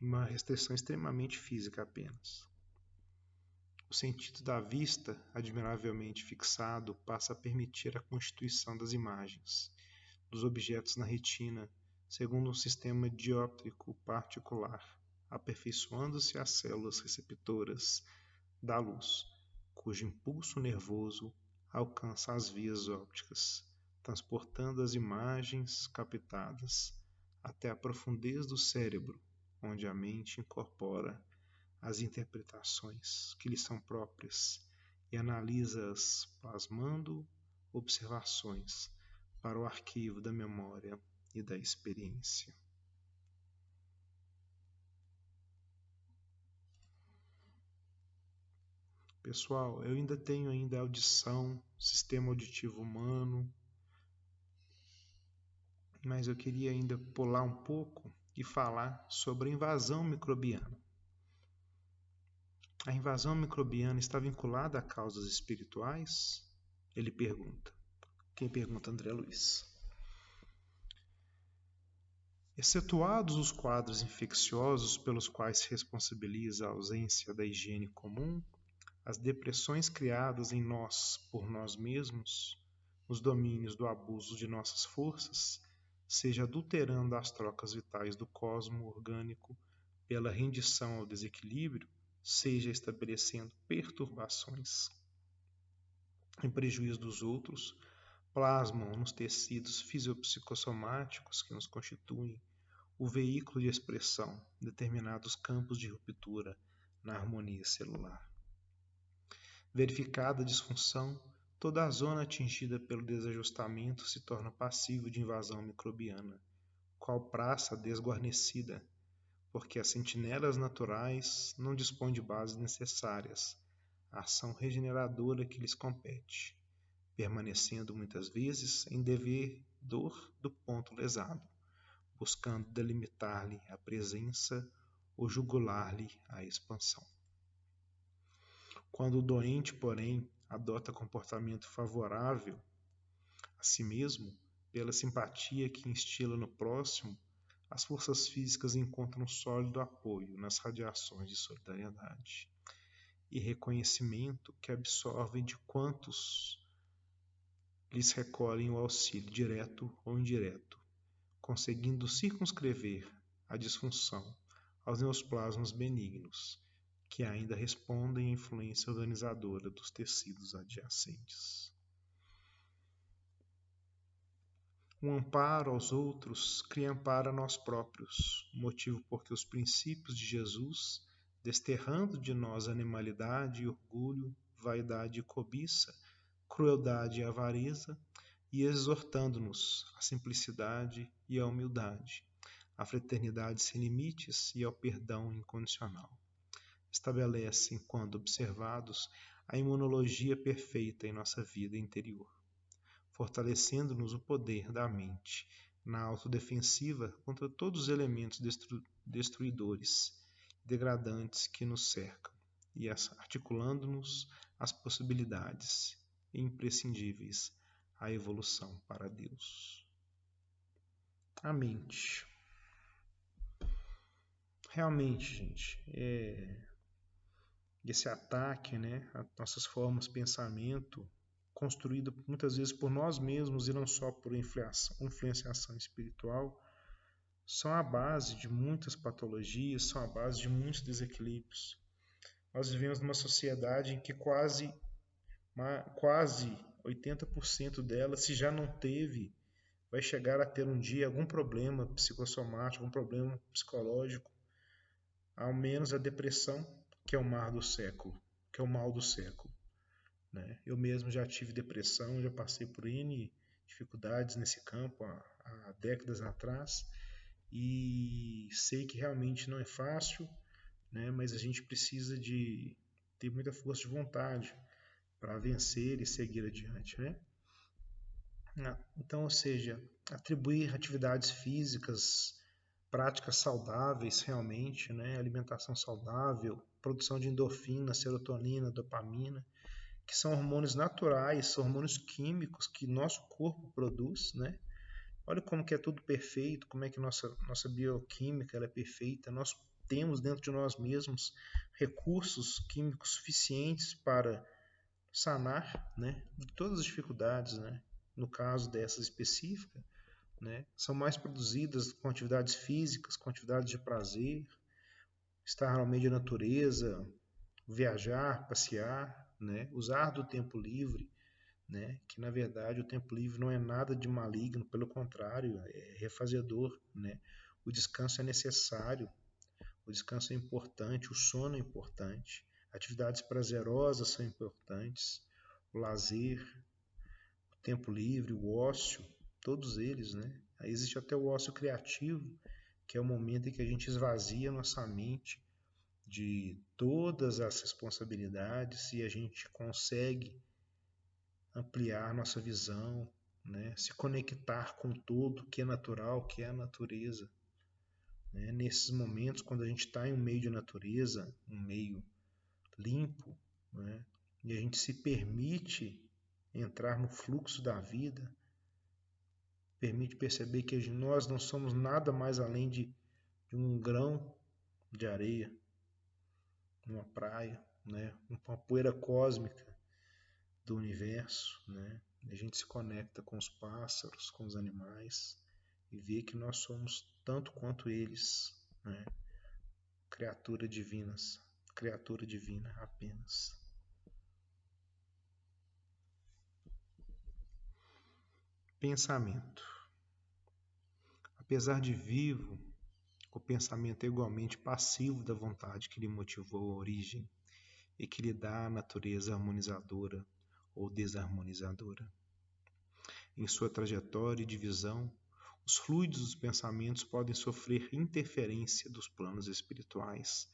Uma restrição extremamente física apenas. O sentido da vista, admiravelmente fixado, passa a permitir a constituição das imagens, dos objetos na retina, segundo um sistema dióptrico particular, aperfeiçoando-se as células receptoras da luz, cujo impulso nervoso alcança as vias ópticas, transportando as imagens captadas até a profundez do cérebro, onde a mente incorpora as interpretações que lhe são próprias e analisa-as plasmando observações para o arquivo da memória e da experiência. Pessoal, eu ainda tenho a audição, sistema auditivo humano, mas eu queria ainda pular um pouco e falar sobre a invasão microbiana. A invasão microbiana está vinculada a causas espirituais? Ele pergunta. Quem pergunta, André Luiz. Excetuados os quadros infecciosos pelos quais se responsabiliza a ausência da higiene comum, as depressões criadas em nós por nós mesmos, os domínios do abuso de nossas forças, seja adulterando as trocas vitais do cosmo orgânico pela rendição ao desequilíbrio, seja estabelecendo perturbações em prejuízo dos outros, plasmam nos tecidos fisiopsicossomáticos que nos constituem o veículo de expressão determinados campos de ruptura na harmonia celular. Verificada a disfunção, toda a zona atingida pelo desajustamento se torna passível de invasão microbiana, qual praça desguarnecida, porque as sentinelas naturais não dispõem de bases necessárias à ação regeneradora que lhes compete, permanecendo muitas vezes em devedor do ponto lesado, buscando delimitar-lhe a presença ou jugular-lhe a expansão. Quando o doente, porém, adota comportamento favorável a si mesmo, pela simpatia que instila no próximo, as forças físicas encontram sólido apoio nas radiações de solidariedade e reconhecimento que absorvem de quantos lhes recolhem o auxílio direto ou indireto, conseguindo circunscrever a disfunção aos neoplasmas benignos, que ainda respondem à influência organizadora dos tecidos adjacentes. O amparo aos outros cria amparo a nós próprios, motivo porque os princípios de Jesus, desterrando de nós animalidade e orgulho, vaidade e cobiça, crueldade e avareza, e exortando-nos à simplicidade e à humildade, à fraternidade sem limites e ao perdão incondicional. Estabelecem, quando observados, a imunologia perfeita em nossa vida interior, fortalecendo-nos o poder da mente na autodefensiva contra todos os elementos destruidores, degradantes que nos cercam, e articulando-nos às possibilidades imprescindíveis à evolução para Deus. A mente. Realmente, gente, esse ataque, né, a nossas formas de pensamento, construído muitas vezes por nós mesmos e não só por influenciação espiritual, são a base de muitas patologias, são a base de muitos desequilíbrios. Nós vivemos numa sociedade em que quase 80% dela, se já não teve, vai chegar a ter um dia algum problema psicossomático, algum problema psicológico, ao menos a depressão, que é o mal do século, né? Eu mesmo já tive depressão, já passei por N dificuldades nesse campo há décadas atrás, e sei que realmente não é fácil, né? Mas a gente precisa de ter muita força de vontade para vencer e seguir adiante, né? Então, ou seja, atribuir atividades físicas, práticas saudáveis realmente, né? Alimentação saudável, produção de endorfina, serotonina, dopamina, que são hormônios naturais, são hormônios químicos que nosso corpo produz, né? Olha como que é tudo perfeito, como é que nossa bioquímica ela é perfeita. Nós temos dentro de nós mesmos recursos químicos suficientes para sanar, né, de todas as dificuldades, né? No caso dessas específicas, né, são mais produzidas com atividades físicas, com atividades de prazer, estar no meio da natureza, viajar, passear, né, usar do tempo livre, né, que na verdade o tempo livre não é nada de maligno, pelo contrário, é refazedor, né? O descanso é necessário, o descanso é importante, o sono é importante, atividades prazerosas são importantes, o lazer, o tempo livre, o ócio, todos eles, né? Aí existe até o ócio criativo, que é o momento em que a gente esvazia nossa mente de todas as responsabilidades e a gente consegue ampliar nossa visão, né? Se conectar com todo que é natural, que é a natureza. Né? Nesses momentos, quando a gente está em um meio de natureza, um meio limpo, né? E a gente se permite entrar no fluxo da vida, permite perceber que nós não somos nada mais além de um grão de areia, uma praia, né? Uma poeira cósmica do universo, né? A gente se conecta com os pássaros, com os animais e vê que nós somos tanto quanto eles, né? Criatura divina apenas. Pensamento. Apesar de vivo, o pensamento é igualmente passivo da vontade que lhe motivou a origem e que lhe dá a natureza harmonizadora ou desarmonizadora. Em sua trajetória e divisão, os fluidos dos pensamentos podem sofrer interferência dos planos espirituais,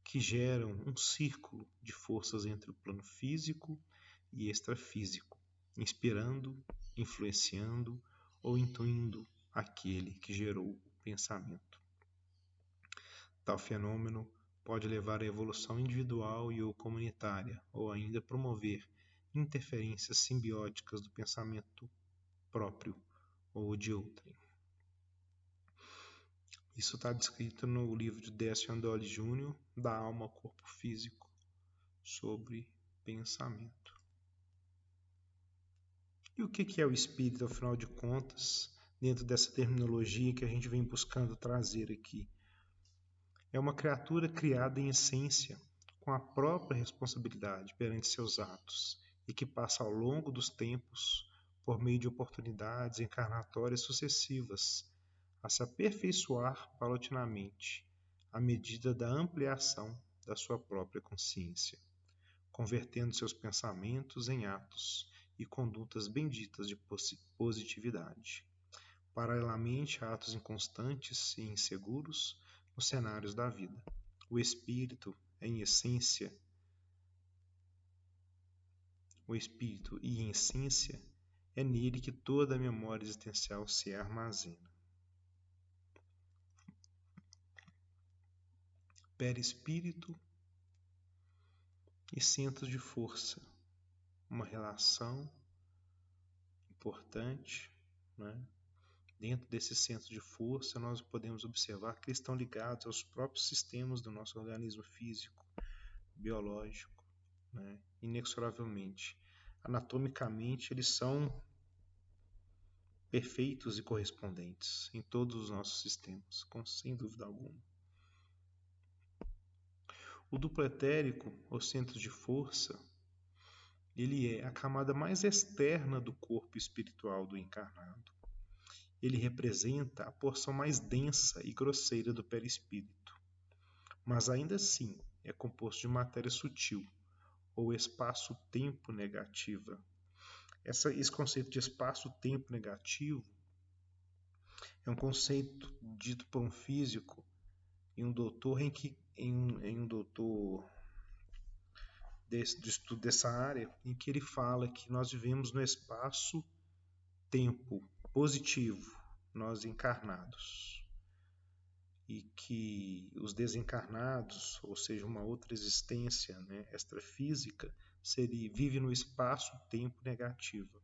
que geram um círculo de forças entre o plano físico e extrafísico, inspirando, influenciando ou intuindo aquele que gerou o pensamento. Tal fenômeno pode levar à evolução individual e ou comunitária, ou ainda promover interferências simbióticas do pensamento próprio ou de outrem. Isso está descrito no livro de Décio Andoli Júnior, Da Alma ao Corpo Físico, sobre pensamento. E o que é o espírito, afinal de contas, dentro dessa terminologia que a gente vem buscando trazer aqui? É uma criatura criada em essência, com a própria responsabilidade perante seus atos, e que passa ao longo dos tempos, por meio de oportunidades encarnatórias sucessivas, a se aperfeiçoar paulatinamente, à medida da ampliação da sua própria consciência, convertendo seus pensamentos em atos e condutas benditas de positividade, paralelamente a atos inconstantes e inseguros nos cenários da vida. O espírito, em essência, é nele que toda a memória existencial se armazena. Perispírito e centros de força, uma relação importante, né? Dentro desses centros de força, nós podemos observar que eles estão ligados aos próprios sistemas do nosso organismo físico, biológico, né? Inexoravelmente. Anatomicamente, eles são perfeitos e correspondentes em todos os nossos sistemas, sem dúvida alguma. O duplo etérico, ou centro de força, ele é a camada mais externa do corpo espiritual do encarnado. Ele representa a porção mais densa e grosseira do perispírito, mas ainda assim é composto de matéria sutil, ou espaço-tempo negativa. Esse conceito de espaço-tempo negativo é um conceito dito por um físico e um doutor do estudo dessa área, em que ele fala que nós vivemos no espaço-tempo positivo, nós encarnados, e que os desencarnados, ou seja, uma outra existência, né, extrafísica, vive no espaço-tempo negativo.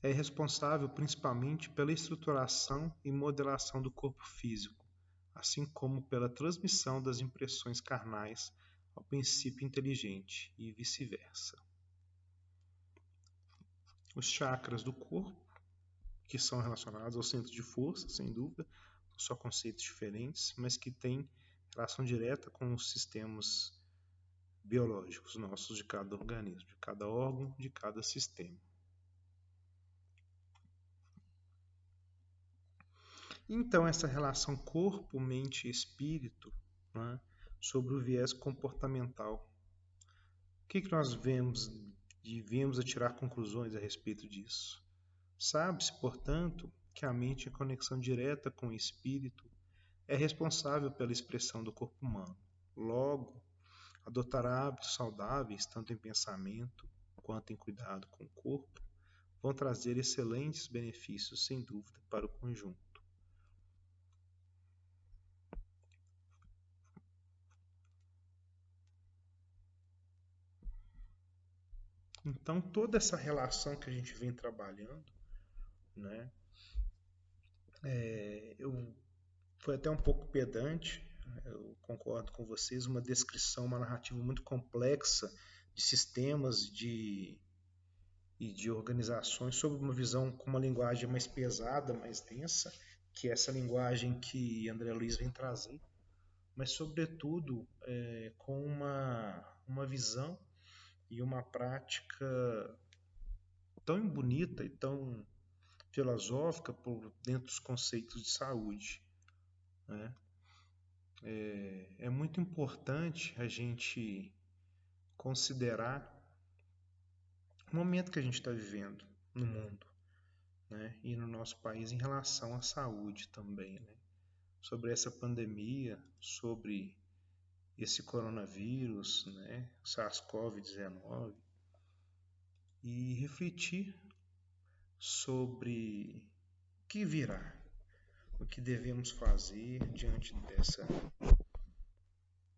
É responsável principalmente pela estruturação e modelação do corpo físico, assim como pela transmissão das impressões carnais ao princípio inteligente e vice-versa. Os chakras do corpo, que são relacionados ao centro de força, sem dúvida, são só conceitos diferentes, mas que têm relação direta com os sistemas biológicos nossos de cada organismo, de cada órgão, de cada sistema. Então, essa relação corpo, mente e espírito, né, sobre o viés comportamental. O que nós devemos tirar conclusões a respeito disso? Sabe-se, portanto, que a mente, em conexão direta com o espírito, é responsável pela expressão do corpo humano. Logo, adotar hábitos saudáveis, tanto em pensamento quanto em cuidado com o corpo, vão trazer excelentes benefícios, sem dúvida, para o conjunto. Então, toda essa relação que a gente vem trabalhando, né, foi até um pouco pedante, eu concordo com vocês, uma descrição, uma narrativa muito complexa de sistemas e de organizações sob uma visão com uma linguagem mais pesada, mais densa, que é essa linguagem que André Luiz vem trazer, mas sobretudo com uma visão e uma prática tão bonita e tão filosófica por dentro dos conceitos de saúde, né? É muito importante a gente considerar o momento que a gente está vivendo no mundo, né? E no nosso país em relação à saúde também, né? Sobre essa pandemia, sobre esse coronavírus, né? SARS-CoV-19 e refletir sobre o que virá, o que devemos fazer diante dessa,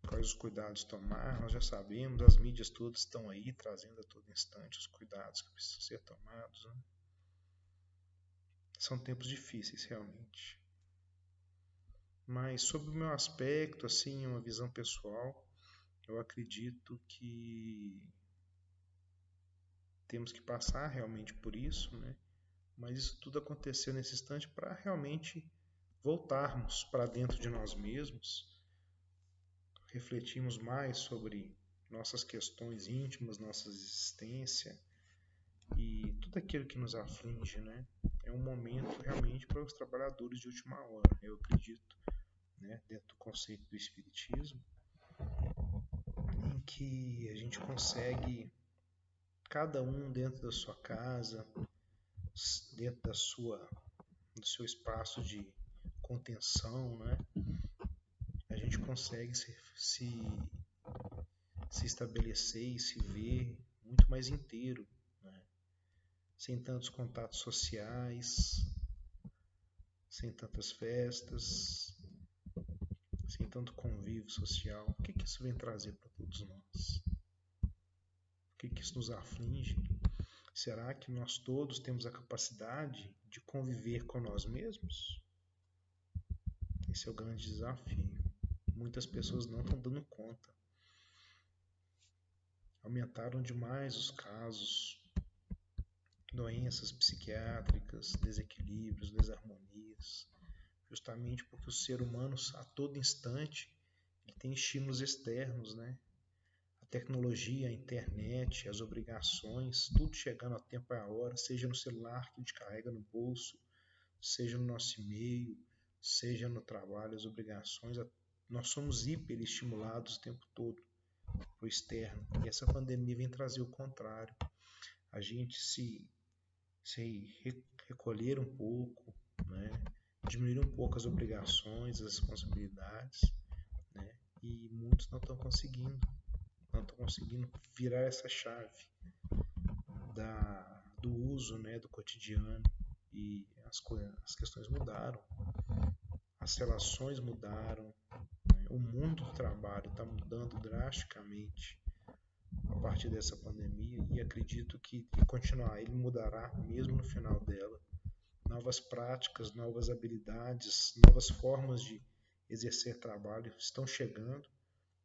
quais os cuidados tomar. Nós já sabemos, as mídias todas estão aí trazendo a todo instante os cuidados que precisam ser tomados, né? São tempos difíceis realmente. Mas sobre o meu aspecto, assim, uma visão pessoal, eu acredito que temos que passar realmente por isso, né? Mas isso tudo aconteceu nesse instante para realmente voltarmos para dentro de nós mesmos, refletirmos mais sobre nossas questões íntimas, nossa existência e tudo aquilo que nos aflige, né? É um momento realmente para os trabalhadores de última hora, eu acredito, né? Dentro do conceito do espiritismo, em que a gente consegue, cada um dentro da sua casa, dentro do seu espaço de contenção, né? A gente consegue se estabelecer e se ver muito mais inteiro, né? Sem tantos contatos sociais, sem tantas festas, sem tanto convívio social. O que isso vem trazer para todos nós? O que isso nos aflige? Será que nós todos temos a capacidade de conviver com nós mesmos? Esse é o grande desafio. Muitas pessoas não estão dando conta. Aumentaram demais os casos, doenças psiquiátricas, desequilíbrios, desarmonias, justamente porque o ser humano a todo instante ele tem estímulos externos, né? A tecnologia, a internet, as obrigações, tudo chegando a tempo e a hora, seja no celular que a gente carrega no bolso, seja no nosso e-mail, seja no trabalho, as obrigações, nós somos hiperestimulados o tempo todo para o externo. E essa pandemia vem trazer o contrário. A gente se recolher um pouco, né? Diminuir um pouco as obrigações, as responsabilidades, né? E muitos não estão conseguindo virar essa chave do uso, né, do cotidiano, e as questões mudaram, as relações mudaram, né? O mundo do trabalho está mudando drasticamente a partir dessa pandemia e acredito que continuar, ele mudará mesmo no final dela. Novas práticas, novas habilidades, novas formas de exercer trabalho estão chegando,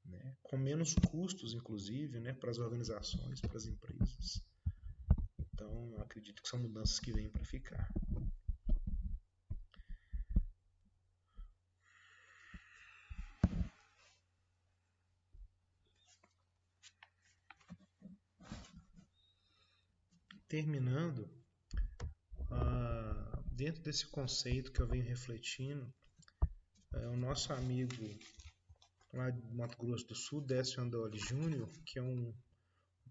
né, com menos custos, inclusive, né, para as organizações, para as empresas. Então, eu acredito que são mudanças que vêm para ficar. Terminando, dentro desse conceito que eu venho refletindo, o nosso amigo lá de Mato Grosso do Sul, Décio Andoli Júnior, que é um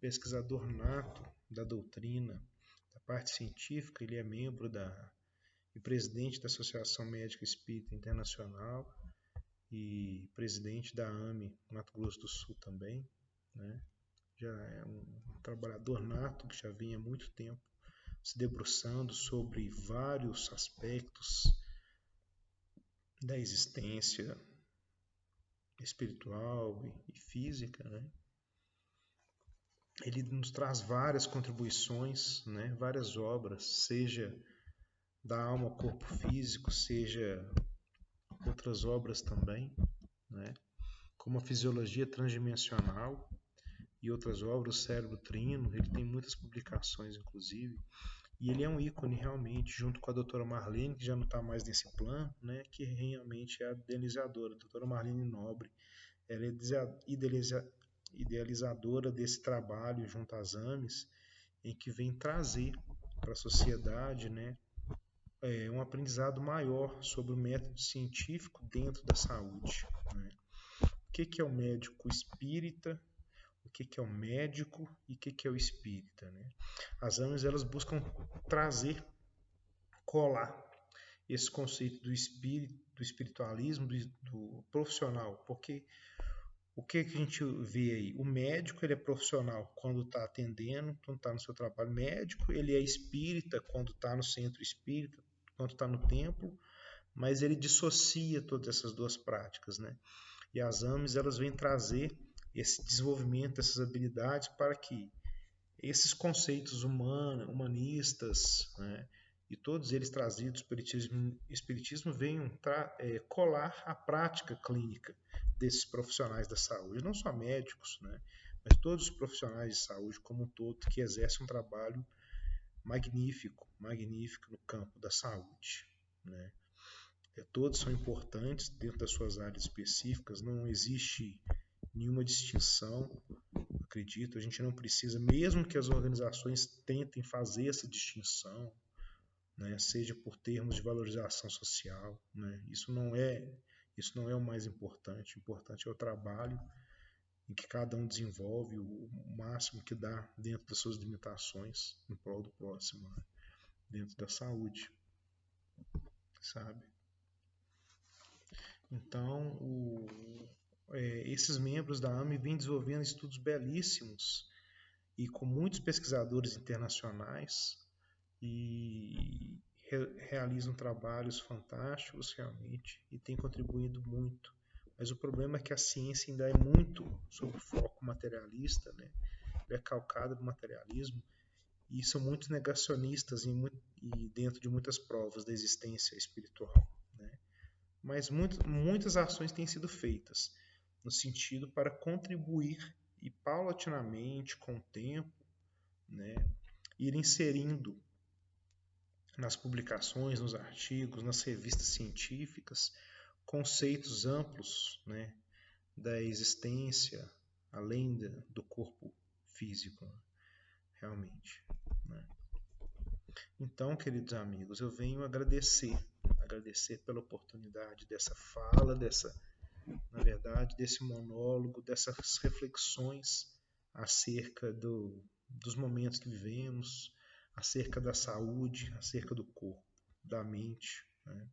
pesquisador nato da doutrina, da parte científica, ele é membro e presidente da Associação Médica Espírita Internacional e presidente da AME Mato Grosso do Sul também, né? Já é um trabalhador nato que já vem há muito tempo se debruçando sobre vários aspectos da existência espiritual e física, né? ele nos traz várias contribuições, né? Várias obras, seja da alma ao corpo físico, seja outras obras também, né? Como a fisiologia transdimensional e outras obras, o cérebro trino, ele tem muitas publicações, inclusive, e ele é um ícone realmente, junto com a doutora Marlene, que já não está mais nesse plano, né? Que realmente é a idealizadora, a doutora Marlene Nobre, ela é idealizadora desse trabalho junto às AMES, em que vem trazer para a sociedade, né, um aprendizado maior sobre o método científico dentro da saúde. Né? O que é o médico espírita, o que é o médico e o que é o espírita. Né? As AMES elas buscam trazer, colar esse conceito do espírito, do espiritualismo, do profissional, porque o que a gente vê aí? O médico ele é profissional quando está atendendo, quando está no seu trabalho médico, ele é espírita quando está no centro espírita, quando está no templo, mas ele dissocia todas essas duas práticas, né? E as AMES elas vêm trazer esse desenvolvimento dessas habilidades para que esses conceitos humanistas, né, e todos eles trazidos pelo espiritismo venham colar a prática clínica desses profissionais da saúde, não só médicos, né, mas todos os profissionais de saúde como um todo que exercem um trabalho magnífico, magnífico no campo da saúde. Né. Todos são importantes dentro das suas áreas específicas, não existe nenhuma distinção, acredito. A gente não precisa, mesmo que as organizações tentem fazer essa distinção, né, seja por termos de valorização social, né, isso não é o mais importante. O importante é o trabalho em que cada um desenvolve o máximo que dá dentro das suas limitações em prol do próximo, né, dentro da saúde, sabe? Então, esses membros da AME vêm desenvolvendo estudos belíssimos e com muitos pesquisadores internacionais e realizam trabalhos fantásticos realmente e têm contribuído muito. Mas o problema é que a ciência ainda é muito sob foco materialista, né? É calcada no materialismo e são muito negacionistas e dentro de muitas provas da existência espiritual, né? Mas muitas ações têm sido feitas no sentido para contribuir e paulatinamente, com o tempo, né, ir inserindo nas publicações, nos artigos, nas revistas científicas, conceitos amplos, né, da existência além do corpo físico, realmente. Né? Então, queridos amigos, eu venho agradecer pela oportunidade dessa fala, na verdade, desse monólogo, dessas reflexões acerca dos momentos que vivemos, acerca da saúde, acerca do corpo, da mente. Né?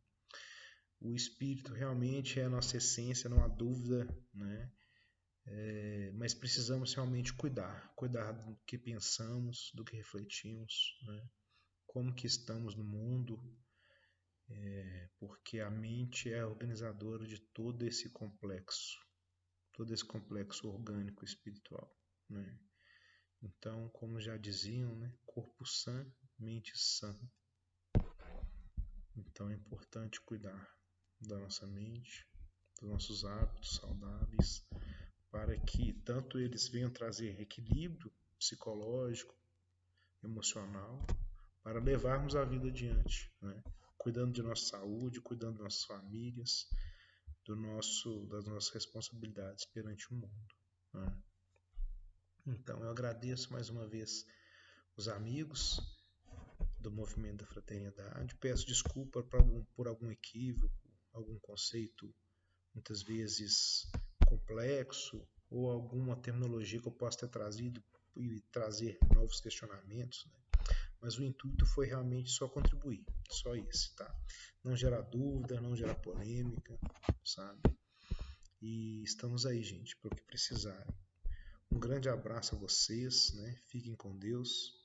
O espírito realmente é a nossa essência, não há dúvida, né? Mas precisamos realmente cuidar do que pensamos, do que refletimos, né? Como que estamos no mundo, porque a mente é a organizadora de todo esse complexo orgânico espiritual, né? Então, como já diziam, né? Corpo sã, mente sã. Então é importante cuidar da nossa mente, dos nossos hábitos saudáveis, para que tanto eles venham trazer equilíbrio psicológico, emocional, para levarmos a vida adiante, né? Cuidando de nossa saúde, cuidando de nossas famílias, das nossas responsabilidades perante o mundo. Né? Então eu agradeço mais uma vez os amigos do Movimento da Fraternidade, peço desculpa por algum equívoco, algum conceito muitas vezes complexo ou alguma terminologia que eu possa ter trazido e trazer novos questionamentos, né? Mas o intuito foi realmente só contribuir, só esse, tá? Não gerar dúvida, não gerar polêmica, sabe? E estamos aí, gente, para o que precisarem. Um grande abraço a vocês, né? Fiquem com Deus